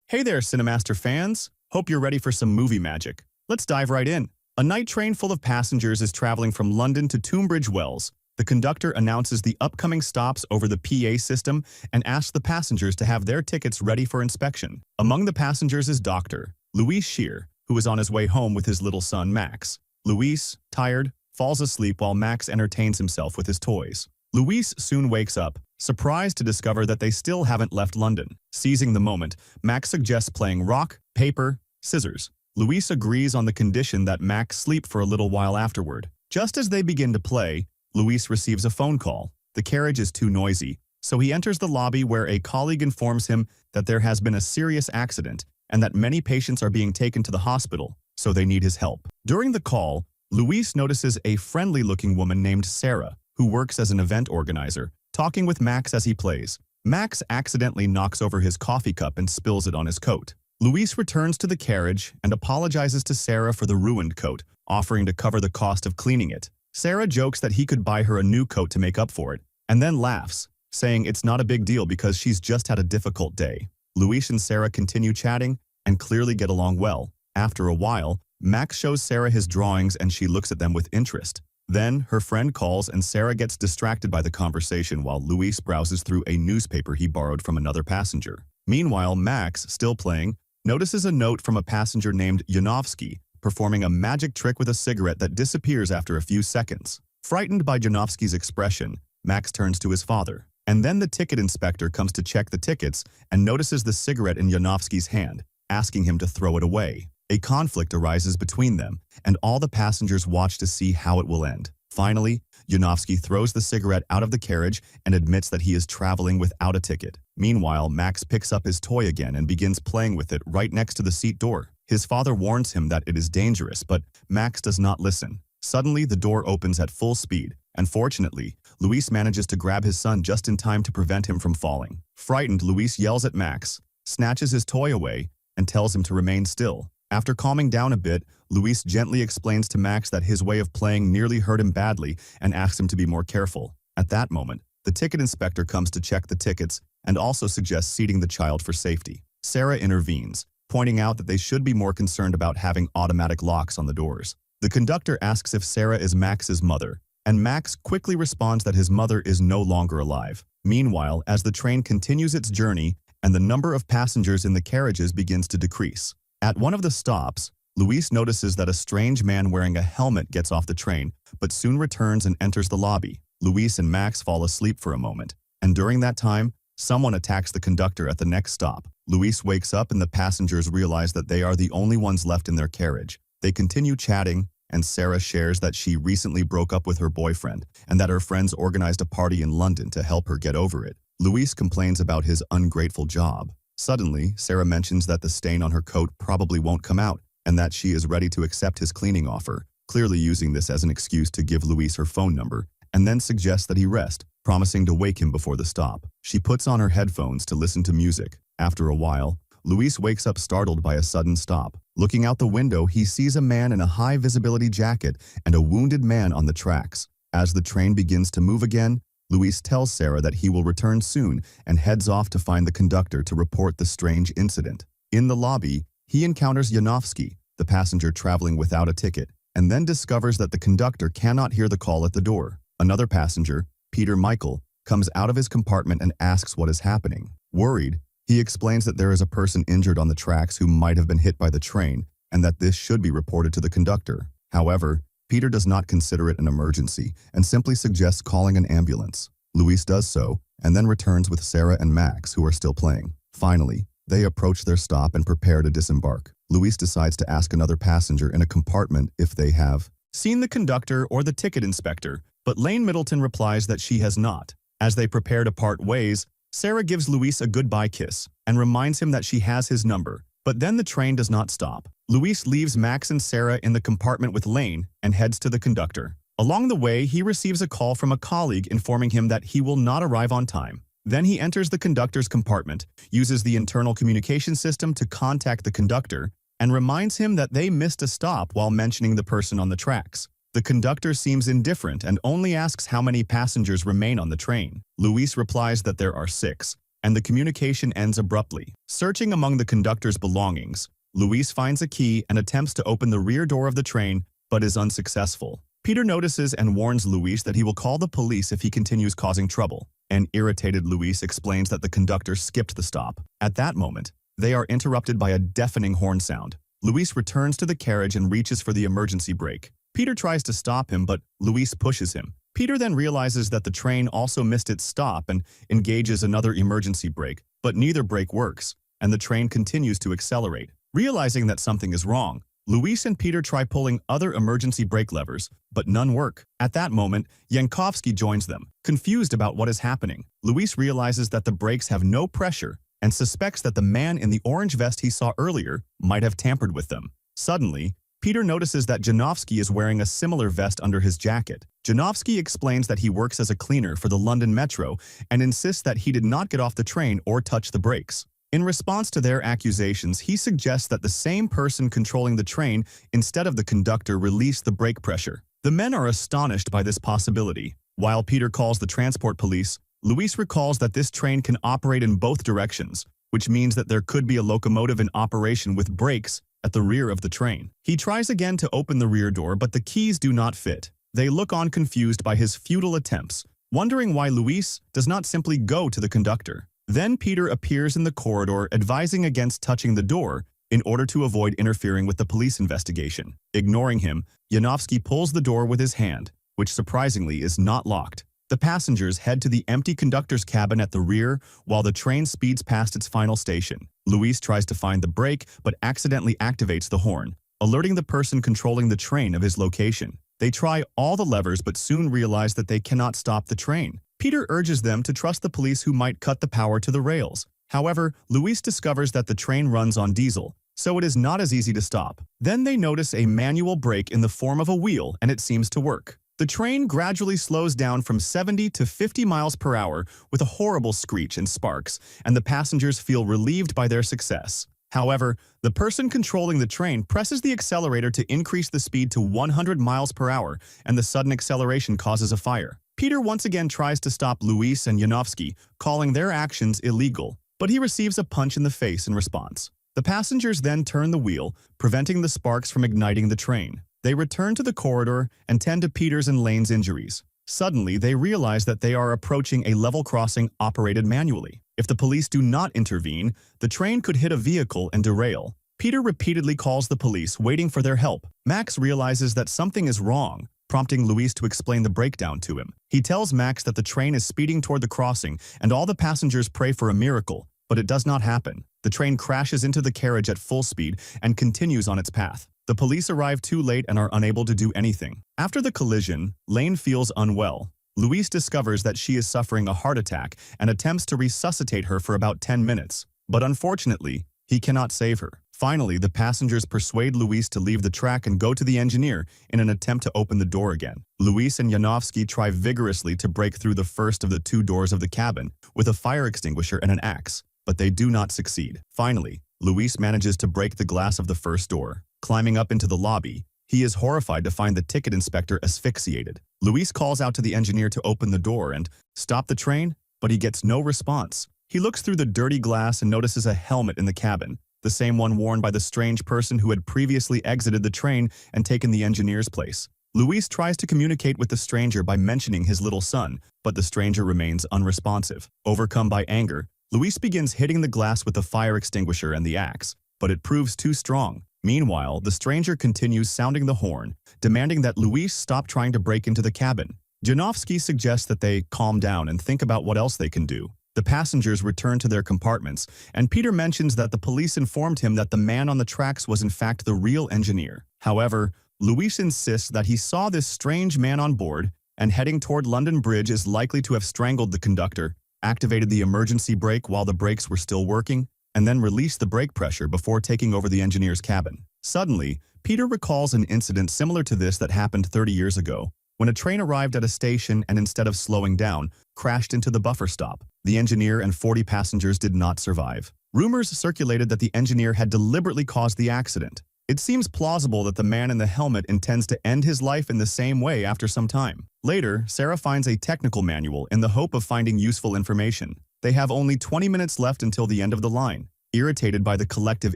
Hey there, CineMaster fans! Hope you're ready for some movie magic. Let's dive right in. A night train full of passengers is traveling from London to Tunbridge Wells. The conductor announces the upcoming stops over the PA system and asks the passengers to have their tickets ready for inspection. Among the passengers is Dr. Luis Shear, who is on his way home with his little son Max. Luis, tired, falls asleep while Max entertains himself with his toys. Luis soon wakes up, surprised to discover that they still haven't left London. Seizing the moment, Max suggests playing rock, paper, scissors. Luis agrees on the condition that Max sleep for a little while afterward. Just as they begin to play, Luis receives a phone call. The carriage is too noisy, so he enters the lobby where a colleague informs him that there has been a serious accident and that many patients are being taken to the hospital, so they need his help. During the call, Luis notices a friendly-looking woman named Sarah, who works as an event organizer, talking with Max as he plays. Max accidentally knocks over his coffee cup and spills it on his coat. Luis returns to the carriage and apologizes to Sarah for the ruined coat, offering to cover the cost of cleaning it. Sarah jokes that he could buy her a new coat to make up for it, and then laughs, saying it's not a big deal because she's just had a difficult day. Luis and Sarah continue chatting and clearly get along well. After a while, Max shows Sarah his drawings and she looks at them with interest. Then, her friend calls and Sarah gets distracted by the conversation while Luis browses through a newspaper he borrowed from another passenger. Meanwhile, Max, still playing, notices a note from a passenger named Yanovsky, performing a magic trick with a cigarette that disappears after a few seconds. Frightened by Yanovsky's expression, Max turns to his father. And then the ticket inspector comes to check the tickets and notices the cigarette in Yanovsky's hand, asking him to throw it away. A conflict arises between them, and all the passengers watch to see how it will end. Finally, Yanovsky throws the cigarette out of the carriage and admits that he is traveling without a ticket. Meanwhile, Max picks up his toy again and begins playing with it right next to the seat door. His father warns him that it is dangerous, but Max does not listen. Suddenly, the door opens at full speed, and fortunately, Luis manages to grab his son just in time to prevent him from falling. Frightened, Luis yells at Max, snatches his toy away, and tells him to remain still. After calming down a bit, Luis gently explains to Max that his way of playing nearly hurt him badly and asks him to be more careful. At that moment, the ticket inspector comes to check the tickets and also suggests seating the child for safety. Sarah intervenes, pointing out that they should be more concerned about having automatic locks on the doors. The conductor asks if Sarah is Max's mother, and Max quickly responds that his mother is no longer alive. Meanwhile, as the train continues its journey and the number of passengers in the carriages begins to decrease. At one of the stops, Luis notices that a strange man wearing a helmet gets off the train, but soon returns and enters the lobby. Luis and Max fall asleep for a moment, and during that time, someone attacks the conductor at the next stop. Luis wakes up and the passengers realize that they are the only ones left in their carriage. They continue chatting, and Sarah shares that she recently broke up with her boyfriend and that her friends organized a party in London to help her get over it. Luis complains about his ungrateful job. Suddenly, Sarah mentions that the stain on her coat probably won't come out and that she is ready to accept his cleaning offer, clearly using this as an excuse to give Luis her phone number, and then suggests that he rest, promising to wake him before the stop. She puts on her headphones to listen to music. After a while, Luis wakes up startled by a sudden stop. Looking out the window, he sees a man in a high-visibility jacket and a wounded man on the tracks. As the train begins to move again, Luis tells Sarah that he will return soon and heads off to find the conductor to report the strange incident. In the lobby, he encounters Yanovsky, the passenger traveling without a ticket, and then discovers that the conductor cannot hear the call at the door. Another passenger, Peter Michael, comes out of his compartment and asks what is happening. Worried, he explains that there is a person injured on the tracks who might have been hit by the train and that this should be reported to the conductor. However, Peter does not consider it an emergency and simply suggests calling an ambulance. Luis does so and then returns with Sarah and Max, who are still playing. Finally, they approach their stop and prepare to disembark. Luis decides to ask another passenger in a compartment if they have seen the conductor or the ticket inspector, but Lane Middleton replies that she has not. As they prepare to part ways, Sarah gives Luis a goodbye kiss and reminds him that she has his number. But then the train does not stop. Luis leaves Max and Sarah in the compartment with Lane and heads to the conductor. Along the way, he receives a call from a colleague informing him that he will not arrive on time. Then he enters the conductor's compartment, uses the internal communication system to contact the conductor, and reminds him that they missed a stop while mentioning the person on the tracks. The conductor seems indifferent and only asks how many passengers remain on the train. Luis replies that there are 6, and the communication ends abruptly. Searching among the conductor's belongings, Luis finds a key and attempts to open the rear door of the train, but is unsuccessful. Peter notices and warns Luis that he will call the police if he continues causing trouble. An irritated Luis explains that the conductor skipped the stop. At that moment, they are interrupted by a deafening horn sound. Luis returns to the carriage and reaches for the emergency brake. Peter tries to stop him, but Luis pushes him. Peter then realizes that the train also missed its stop and engages another emergency brake, but neither brake works, and the train continues to accelerate. Realizing that something is wrong, Luis and Peter try pulling other emergency brake levers, but none work. At that moment, Yankovsky joins them. Confused about what is happening, Luis realizes that the brakes have no pressure and suspects that the man in the orange vest he saw earlier might have tampered with them. Suddenly, Peter notices that Janowski is wearing a similar vest under his jacket. Janowski explains that he works as a cleaner for the London Metro and insists that he did not get off the train or touch the brakes. In response to their accusations, he suggests that the same person controlling the train instead of the conductor released the brake pressure. The men are astonished by this possibility. While Peter calls the transport police, Luis recalls that this train can operate in both directions, which means that there could be a locomotive in operation with brakes at the rear of the train. He tries again to open the rear door, but the keys do not fit. They look on confused by his futile attempts, wondering why Luis does not simply go to the conductor. Then Peter appears in the corridor advising against touching the door in order to avoid interfering with the police investigation. Ignoring him, Janowski pulls the door with his hand, which surprisingly is not locked. The passengers head to the empty conductor's cabin at the rear while the train speeds past its final station. Luis tries to find the brake but accidentally activates the horn, alerting the person controlling the train of his location. They try all the levers but soon realize that they cannot stop the train. Peter urges them to trust the police who might cut the power to the rails. However, Luis discovers that the train runs on diesel, so it is not as easy to stop. Then they notice a manual brake in the form of a wheel and it seems to work. The train gradually slows down from 70 to 50 miles per hour with a horrible screech and sparks, and the passengers feel relieved by their success. However, the person controlling the train presses the accelerator to increase the speed to 100 miles per hour, and the sudden acceleration causes a fire. Peter once again tries to stop Luis and Janowski, calling their actions illegal, but he receives a punch in the face in response. The passengers then turn the wheel, preventing the sparks from igniting the train. They return to the corridor and tend to Peter's and Lane's injuries. Suddenly, they realize that they are approaching a level crossing operated manually. If the police do not intervene, the train could hit a vehicle and derail. Peter repeatedly calls the police, waiting for their help. Max realizes that something is wrong, prompting Luis to explain the breakdown to him. He tells Max that the train is speeding toward the crossing and all the passengers pray for a miracle, but it does not happen. The train crashes into the carriage at full speed and continues on its path. The police arrive too late and are unable to do anything. After the collision, Lane feels unwell. Luis discovers that she is suffering a heart attack and attempts to resuscitate her for about 10 minutes. But unfortunately, he cannot save her. Finally, the passengers persuade Luis to leave the track and go to the engineer in an attempt to open the door again. Luis and Janowski try vigorously to break through the first of the two doors of the cabin with a fire extinguisher and an axe, but they do not succeed. Finally, Luis manages to break the glass of the first door. Climbing up into the lobby, he is horrified to find the ticket inspector asphyxiated. Luis calls out to the engineer to open the door and stop the train, but he gets no response. He looks through the dirty glass and notices a helmet in the cabin, the same one worn by the strange person who had previously exited the train and taken the engineer's place. Luis tries to communicate with the stranger by mentioning his little son, but the stranger remains unresponsive. Overcome by anger, Luis begins hitting the glass with the fire extinguisher and the axe, but it proves too strong. Meanwhile, the stranger continues sounding the horn, demanding that Luis stop trying to break into the cabin. Janowski suggests that they calm down and think about what else they can do. The passengers return to their compartments, and Peter mentions that the police informed him that the man on the tracks was in fact the real engineer. However, Luis insists that he saw this strange man on board, and heading toward London Bridge is likely to have strangled the conductor, activated the emergency brake while the brakes were still working, and then released the brake pressure before taking over the engineer's cabin. Suddenly, Peter recalls an incident similar to this that happened 30 years ago, when a train arrived at a station and instead of slowing down, crashed into the buffer stop. The engineer and 40 passengers did not survive. Rumors circulated that the engineer had deliberately caused the accident. It seems plausible that the man in the helmet intends to end his life in the same way after some time. Later, Sarah finds a technical manual in the hope of finding useful information. They have only 20 minutes left until the end of the line. Irritated by the collective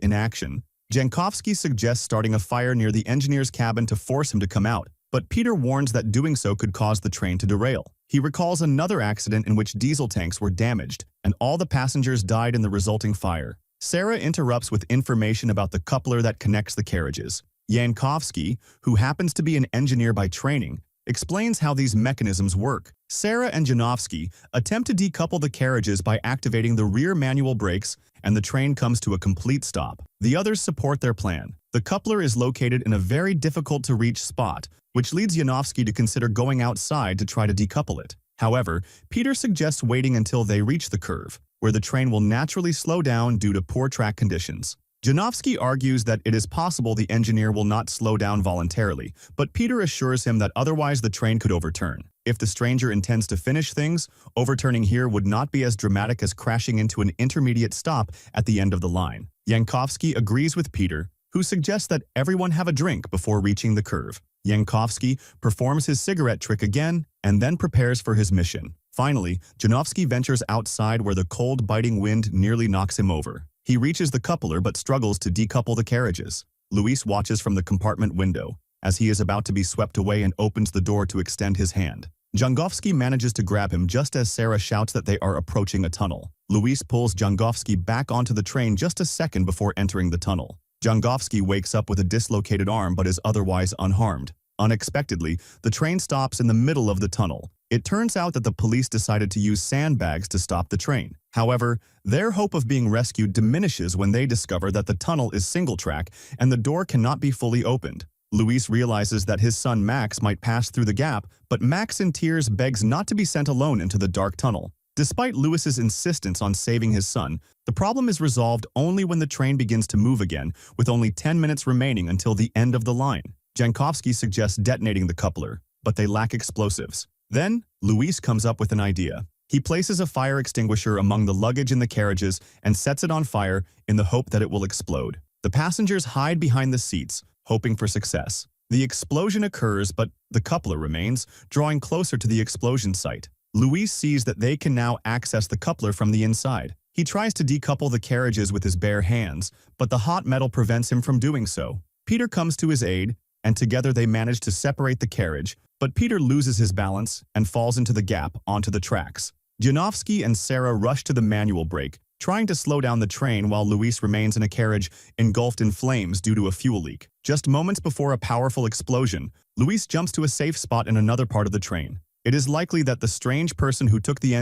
inaction, Jankowski suggests starting a fire near the engineer's cabin to force him to come out, but Peter warns that doing so could cause the train to derail. He recalls another accident in which diesel tanks were damaged, and all the passengers died in the resulting fire. Sarah interrupts with information about the coupler that connects the carriages. Jankowski, who happens to be an engineer by training, explains how these mechanisms work. Sarah and Janowski attempt to decouple the carriages by activating the rear manual brakes, and the train comes to a complete stop. The others support their plan. The coupler is located in a very difficult-to-reach spot, which leads Janowski to consider going outside to try to decouple it. However, Peter suggests waiting until they reach the curve, where the train will naturally slow down due to poor track conditions. Janowski argues that it is possible the engineer will not slow down voluntarily, but Peter assures him that otherwise the train could overturn. If the stranger intends to finish things, overturning here would not be as dramatic as crashing into an intermediate stop at the end of the line. Jankowski agrees with Peter, who suggests that everyone have a drink before reaching the curve. Jankowski performs his cigarette trick again and then prepares for his mission. Finally, Janowski ventures outside where the cold, biting wind nearly knocks him over. He reaches the coupler but struggles to decouple the carriages. Luis watches from the compartment window, as he is about to be swept away and opens the door to extend his hand. Jankowski manages to grab him just as Sarah shouts that they are approaching a tunnel. Luis pulls Jankowski back onto the train just a second before entering the tunnel. Jankowski wakes up with a dislocated arm but is otherwise unharmed. Unexpectedly, the train stops in the middle of the tunnel. It turns out that the police decided to use sandbags to stop the train. However, their hope of being rescued diminishes when they discover that the tunnel is single-track and the door cannot be fully opened. Luis realizes that his son Max might pass through the gap, but Max in tears begs not to be sent alone into the dark tunnel. Despite Luis's insistence on saving his son, the problem is resolved only when the train begins to move again, with only 10 minutes remaining until the end of the line. Jankowski suggests detonating the coupler, but they lack explosives. Then, Luis comes up with an idea. He places a fire extinguisher among the luggage in the carriages and sets it on fire in the hope that it will explode. The passengers hide behind the seats, hoping for success. The explosion occurs, but the coupler remains, drawing closer to the explosion site. Luis sees that they can now access the coupler from the inside. He tries to decouple the carriages with his bare hands, but the hot metal prevents him from doing so. Peter comes to his aid, and together they manage to separate the carriage, but Peter loses his balance and falls into the gap onto the tracks. Janowski and Sarah rush to the manual brake, trying to slow down the train while Luis remains in a carriage engulfed in flames due to a fuel leak. Just moments before a powerful explosion, Luis jumps to a safe spot in another part of the train. It is likely that the strange person who took the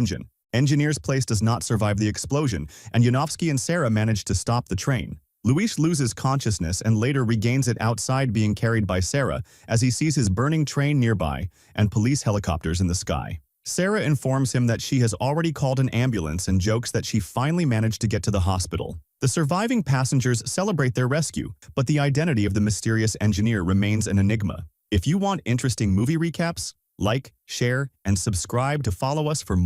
engineer's place does not survive the explosion, and Janowski and Sarah manage to stop the train. Luis loses consciousness and later regains it outside, being carried by Sarah as he sees his burning train nearby and police helicopters in the sky. Sarah informs him that she has already called an ambulance and jokes that she finally managed to get to the hospital. The surviving passengers celebrate their rescue, but the identity of the mysterious engineer remains an enigma. If you want interesting movie recaps, like, share, and subscribe to follow us for more.